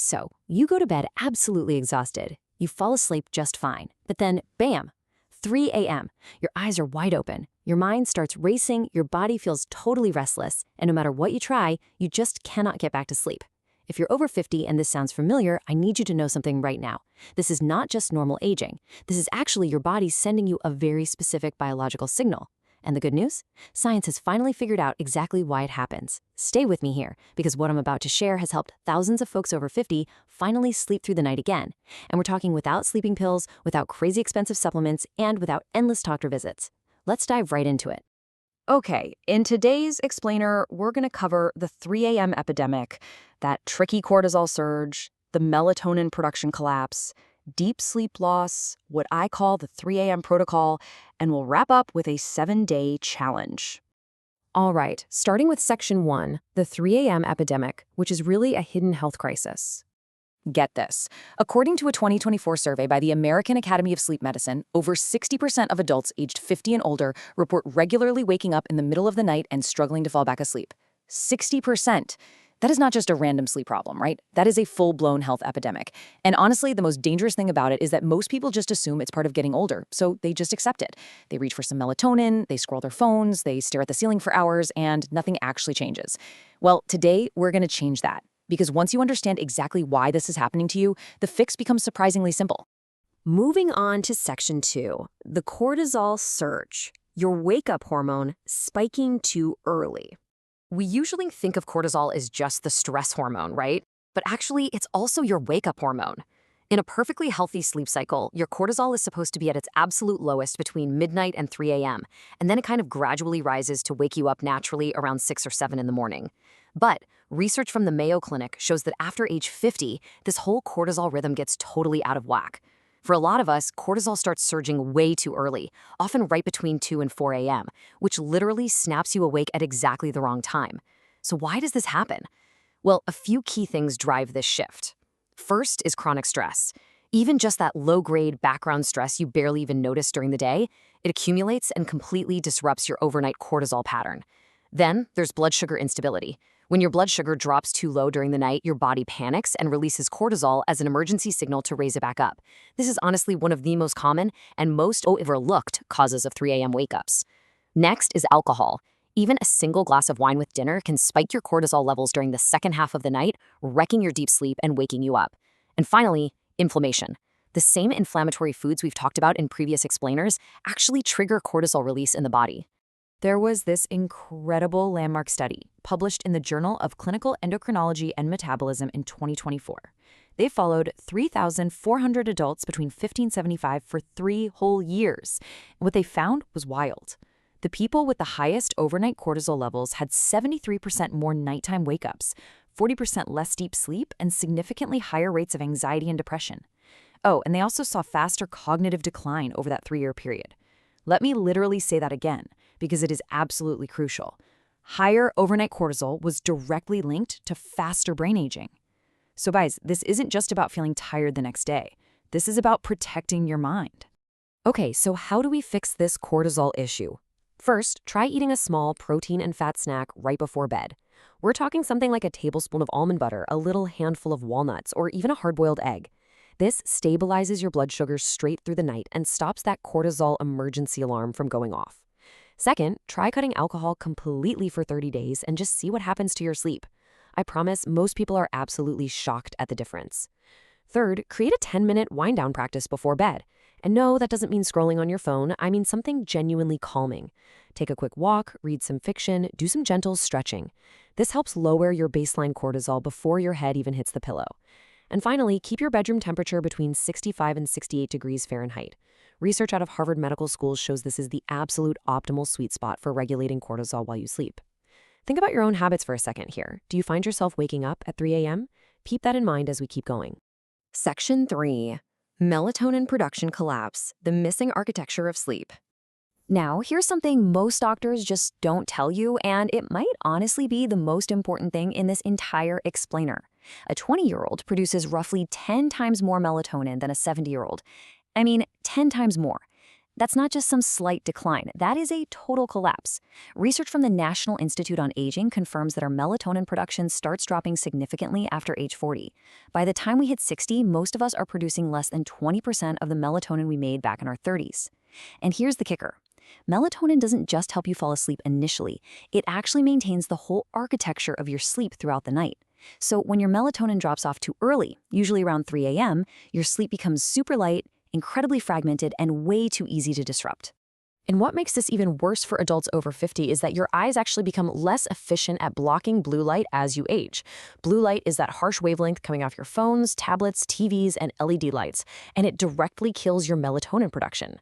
So, you go to bed absolutely exhausted. You fall asleep just fine. But then, bam! 3 a.m. Your eyes are wide open. Your mind starts racing, your body feels totally restless, and no matter what you try, you just cannot get back to sleep. If you're over 50 and this sounds familiar, I need you to know something right now. This is not just normal aging. This is actually your body sending you a very specific biological signal. And the good news? Science has finally figured out exactly why it happens. Stay with me here, because what I'm about to share has helped thousands of folks over 50 finally sleep through the night again. And we're talking without sleeping pills, without crazy expensive supplements, and without endless doctor visits. Let's dive right into it. Okay, in today's explainer, we're going to cover the 3 a.m. epidemic, that tricky cortisol surge, the melatonin production collapse, deep sleep loss, what I call the 3 a.m. protocol, and we'll wrap up with a 7-day challenge. All right, starting with section 1, the 3 a.m. epidemic, which is really a hidden health crisis. Get this. According to a 2024 survey by the American Academy of Sleep Medicine, over 60% of adults aged 50 and older report regularly waking up in the middle of the night and struggling to fall back asleep. 60%. That is not just a random sleep problem, right? That is a full-blown health epidemic. And honestly, the most dangerous thing about it is that most people just assume it's part of getting older, so they just accept it. They reach for some melatonin, they scroll their phones, they stare at the ceiling for hours, and nothing actually changes. Well, today, we're going to change that. Because once you understand exactly why this is happening to you, the fix becomes surprisingly simple. Moving on to section 2, the cortisol surge, your wake-up hormone spiking too early. We usually think of cortisol as just the stress hormone, right? But actually, it's also your wake-up hormone. In a perfectly healthy sleep cycle, your cortisol is supposed to be at its absolute lowest between midnight and 3 a.m., and then it kind of gradually rises to wake you up naturally around 6 or 7 in the morning. But research from the Mayo Clinic shows that after age 50, this whole cortisol rhythm gets totally out of whack. For a lot of us, cortisol starts surging way too early, often right between 2 and 4 a.m., which literally snaps you awake at exactly the wrong time. So why does this happen? Well, a few key things drive this shift. First is chronic stress. Even just that low-grade background stress you barely even notice during the day, it accumulates and completely disrupts your overnight cortisol pattern. Then there's blood sugar instability. When your blood sugar drops too low during the night, your body panics and releases cortisol as an emergency signal to raise it back up. This is honestly one of the most common and most overlooked causes of 3 a.m. wake-ups. Next is alcohol. Even a single glass of wine with dinner can spike your cortisol levels during the second half of the night, wrecking your deep sleep and waking you up. And finally, inflammation. The same inflammatory foods we've talked about in previous explainers actually trigger cortisol release in the body. There was this incredible landmark study published in the Journal of Clinical Endocrinology and Metabolism in 2024. They followed 3,400 adults between 50 and 75 for 3 whole years. And what they found was wild. The people with the highest overnight cortisol levels had 73% more nighttime wake-ups, 40% less deep sleep, and significantly higher rates of anxiety and depression. Oh, and they also saw faster cognitive decline over that 3-year period. Let me literally say that again, because it is absolutely crucial. Higher overnight cortisol was directly linked to faster brain aging. So guys, this isn't just about feeling tired the next day. This is about protecting your mind. Okay, so how do we fix this cortisol issue? First, try eating a small protein and fat snack right before bed. We're talking something like a tablespoon of almond butter, a little handful of walnuts, or even a hard-boiled egg. This stabilizes your blood sugars straight through the night and stops that cortisol emergency alarm from going off. Second, try cutting alcohol completely for 30 days and just see what happens to your sleep. I promise most people are absolutely shocked at the difference. Third, create a 10-minute wind-down practice before bed. And no, that doesn't mean scrolling on your phone. I mean something genuinely calming. Take a quick walk, read some fiction, do some gentle stretching. This helps lower your baseline cortisol before your head even hits the pillow. And finally, keep your bedroom temperature between 65 and 68 degrees Fahrenheit. Research out of Harvard Medical School shows this is the absolute optimal sweet spot for regulating cortisol while you sleep. Think about your own habits for a second here. Do you find yourself waking up at 3 a.m.? Keep that in mind as we keep going. Section 3. Melatonin production collapse, the missing architecture of sleep. Now, here's something most doctors just don't tell you, and it might honestly be the most important thing in this entire explainer. A 20-year-old produces roughly 10 times more melatonin than a 70-year-old. I mean, 10 times more. That's not just some slight decline, that is a total collapse. Research from the National Institute on Aging confirms that our melatonin production starts dropping significantly after age 40. By the time we hit 60, most of us are producing less than 20% of the melatonin we made back in our 30s. And here's the kicker. Melatonin doesn't just help you fall asleep initially, it actually maintains the whole architecture of your sleep throughout the night. So when your melatonin drops off too early, usually around 3 a.m., your sleep becomes super light, incredibly fragmented, and way too easy to disrupt. And what makes this even worse for adults over 50 is that your eyes actually become less efficient at blocking blue light as you age. Blue light is that harsh wavelength coming off your phones, tablets, TVs, and LED lights, and it directly kills your melatonin production.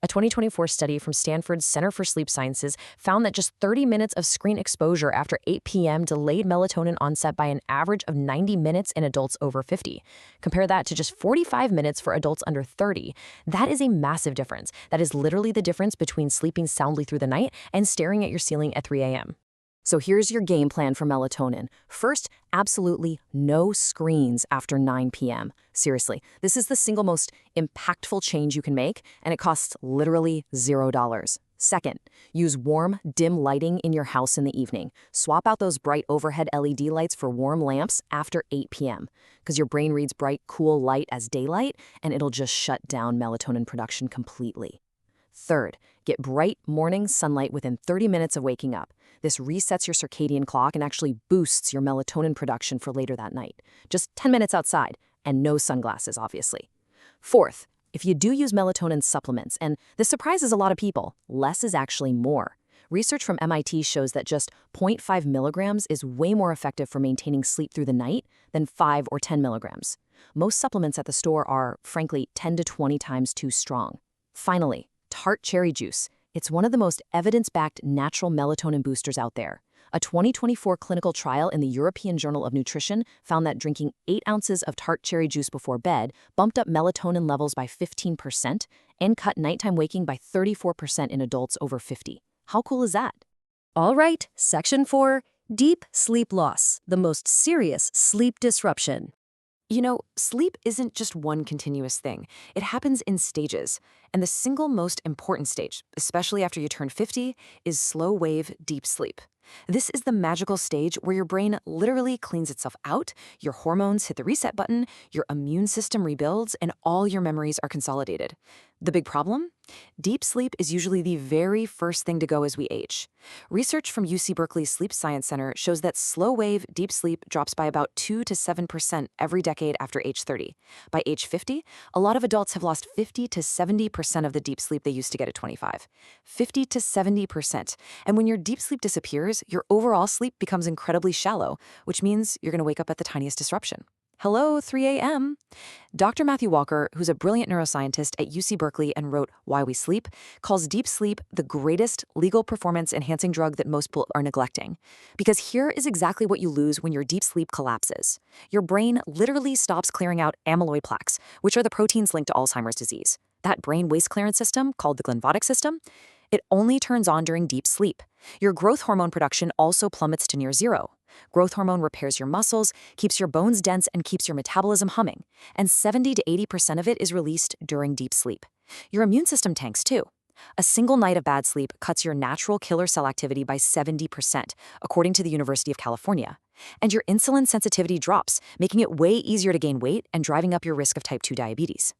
A 2024 study from Stanford's Center for Sleep Sciences found that just 30 minutes of screen exposure after 8 p.m. delayed melatonin onset by an average of 90 minutes in adults over 50. Compare that to just 45 minutes for adults under 30. That is a massive difference. That is literally the difference between sleeping soundly through the night and staring at your ceiling at 3 a.m. So here's your game plan for melatonin. First, absolutely no screens after 9 p.m. Seriously, this is the single most impactful change you can make, and it costs literally $0. Second, use warm, dim lighting in your house in the evening. Swap out those bright overhead LED lights for warm lamps after 8 p.m. because your brain reads bright, cool light as daylight, and it'll just shut down melatonin production completely. Third, get bright morning sunlight within 30 minutes of waking up. This resets your circadian clock and actually boosts your melatonin production for later that night. Just 10 minutes outside, and no sunglasses, obviously. Fourth, if you do use melatonin supplements, and this surprises a lot of people, less is actually more. Research from MIT shows that just 0.5 milligrams is way more effective for maintaining sleep through the night than 5 or 10 milligrams. Most supplements at the store are, frankly, 10 to 20 times too strong. Finally, tart cherry juice. It's one of the most evidence-backed natural melatonin boosters out there. A 2024 clinical trial in the European Journal of Nutrition found that drinking 8 ounces of tart cherry juice before bed bumped up melatonin levels by 15% and cut nighttime waking by 34% in adults over 50. How cool is that? All right, Section 4, deep sleep loss, the most serious sleep disruption. You know, sleep isn't just one continuous thing. It happens in stages. And the single most important stage, especially after you turn 50, is slow-wave deep sleep. This is the magical stage where your brain literally cleans itself out, your hormones hit the reset button, your immune system rebuilds, and all your memories are consolidated. The big problem? Deep sleep is usually the very first thing to go as we age. Research from UC Berkeley's Sleep Science Center shows that slow-wave deep sleep drops by about 2 to 7% every decade after age 30. By age 50, a lot of adults have lost 50 to 70% of the deep sleep they used to get at 25. 50 to 70%. And when your deep sleep disappears, your overall sleep becomes incredibly shallow, which means you're going to wake up at the tiniest disruption. Hello, 3 a.m. Dr. Matthew Walker, who's a brilliant neuroscientist at UC Berkeley and wrote Why We Sleep, calls deep sleep the greatest legal performance-enhancing drug that most people are neglecting. Because here is exactly what you lose when your deep sleep collapses. Your brain literally stops clearing out amyloid plaques, which are the proteins linked to Alzheimer's disease. That brain waste clearance system, called the glymphatic system, it only turns on during deep sleep. Your growth hormone production also plummets to near zero. Growth hormone repairs your muscles, keeps your bones dense, and keeps your metabolism humming. And 70 to 80% of it is released during deep sleep. Your immune system tanks too. A single night of bad sleep cuts your natural killer cell activity by 70%, according to the University of California. And your insulin sensitivity drops, making it way easier to gain weight and driving up your risk of type 2 diabetes.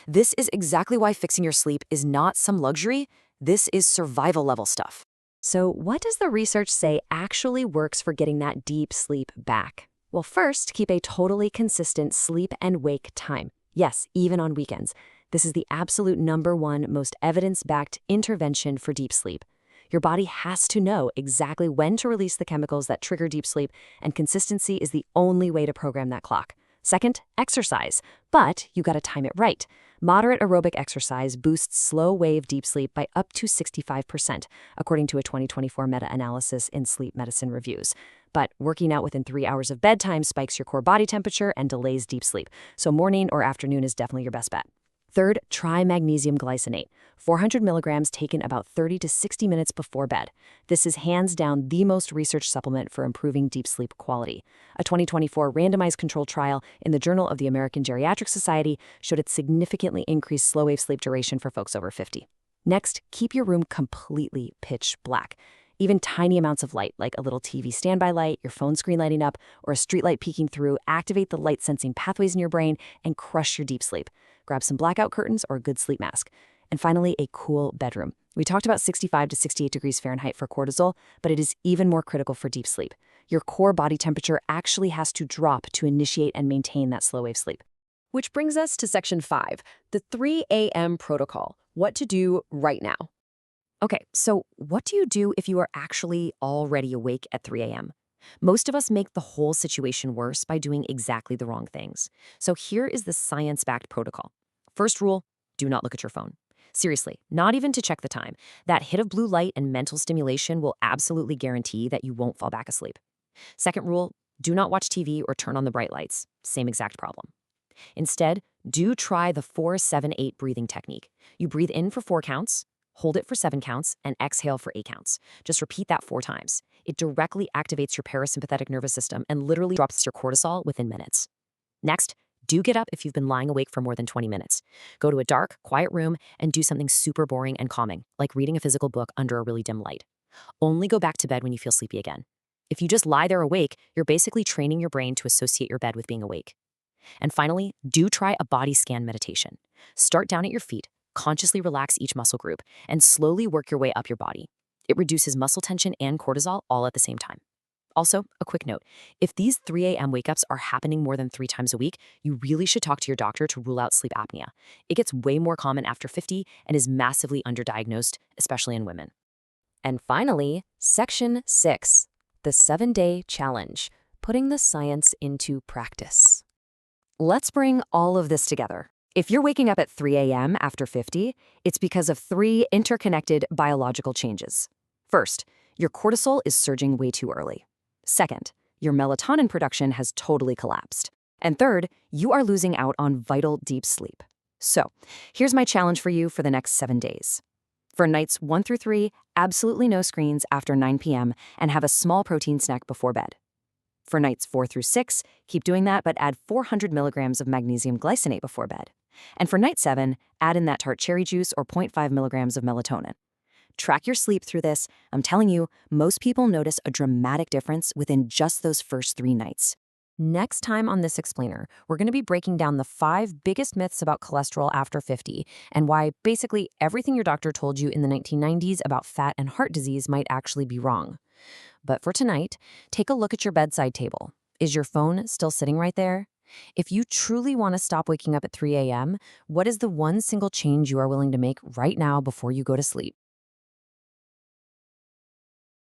This is exactly why fixing your sleep is not some luxury. This is survival-level stuff. So what does the research say actually works for getting that deep sleep back? Well, first, keep a totally consistent sleep and wake time. Yes, even on weekends. This is the absolute #1 most evidence-backed intervention for deep sleep. Your body has to know exactly when to release the chemicals that trigger deep sleep, and consistency is the only way to program that clock. Second, exercise. But you gotta time it right. Moderate aerobic exercise boosts slow-wave deep sleep by up to 65%, according to a 2024 meta-analysis in Sleep Medicine Reviews. But working out within 3 hours of bedtime spikes your core body temperature and delays deep sleep, so morning or afternoon is definitely your best bet. Third, try magnesium glycinate, 400 milligrams taken about 30 to 60 minutes before bed. This is hands down the most researched supplement for improving deep sleep quality. A 2024 randomized controlled trial in the Journal of the American Geriatric Society showed it significantly increased slow-wave sleep duration for folks over 50. Next, keep your room completely pitch black. Even tiny amounts of light, like a little TV standby light, your phone screen lighting up, or a street light peeking through, activate the light-sensing pathways in your brain and crush your deep sleep. Grab some blackout curtains or a good sleep mask. And finally, a cool bedroom. We talked about 65 to 68 degrees Fahrenheit for cortisol, but it is even more critical for deep sleep. Your core body temperature actually has to drop to initiate and maintain that slow wave sleep. Which brings us to section 5, the 3 a.m. protocol, what to do right now. Okay, so what do you do if you are actually already awake at 3 a.m.? Most of us make the whole situation worse by doing exactly the wrong things. So here is the science-backed protocol. First rule, do not look at your phone. Seriously, not even to check the time. That hit of blue light and mental stimulation will absolutely guarantee that you won't fall back asleep. Second rule, do not watch TV or turn on the bright lights. Same exact problem. Instead, do try the 4-7-8 breathing technique. You breathe in for 4 counts, hold it for 7 counts, and exhale for 8 counts. Just repeat that 4 times. It directly activates your parasympathetic nervous system and literally drops your cortisol within minutes. Next, do get up if you've been lying awake for more than 20 minutes. Go to a dark, quiet room and do something super boring and calming, like reading a physical book under a really dim light. Only go back to bed when you feel sleepy again. If you just lie there awake, you're basically training your brain to associate your bed with being awake. And finally, do try a body scan meditation. Start down at your feet, consciously relax each muscle group, and slowly work your way up your body. It reduces muscle tension and cortisol all at the same time. Also, a quick note, if these 3 a.m. wake-ups are happening more than 3 times a week, you really should talk to your doctor to rule out sleep apnea. It gets way more common after 50 and is massively underdiagnosed, especially in women. And finally, section 6, the 7-day challenge, putting the science into practice. Let's bring all of this together. If you're waking up at 3 a.m. after 50, it's because of 3 interconnected biological changes. First, your cortisol is surging way too early. Second, your melatonin production has totally collapsed. And third, you are losing out on vital deep sleep. So, here's my challenge for you for the next 7 days. For nights 1 through 3, absolutely no screens after 9 p.m. and have a small protein snack before bed. For nights 4 through 6, keep doing that, but add 400 milligrams of magnesium glycinate before bed. And for night 7, add in that tart cherry juice or 0.5 milligrams of melatonin. Track your sleep through this. I'm telling you, most people notice a dramatic difference within just those first 3 nights. Next time on This Explainer, we're going to be breaking down the 5 biggest myths about cholesterol after 50 and why basically everything your doctor told you in the 1990s about fat and heart disease might actually be wrong. But for tonight, take a look at your bedside table. Is your phone still sitting right there? If you truly want to stop waking up at 3 a.m., what is the one single change you are willing to make right now before you go to sleep?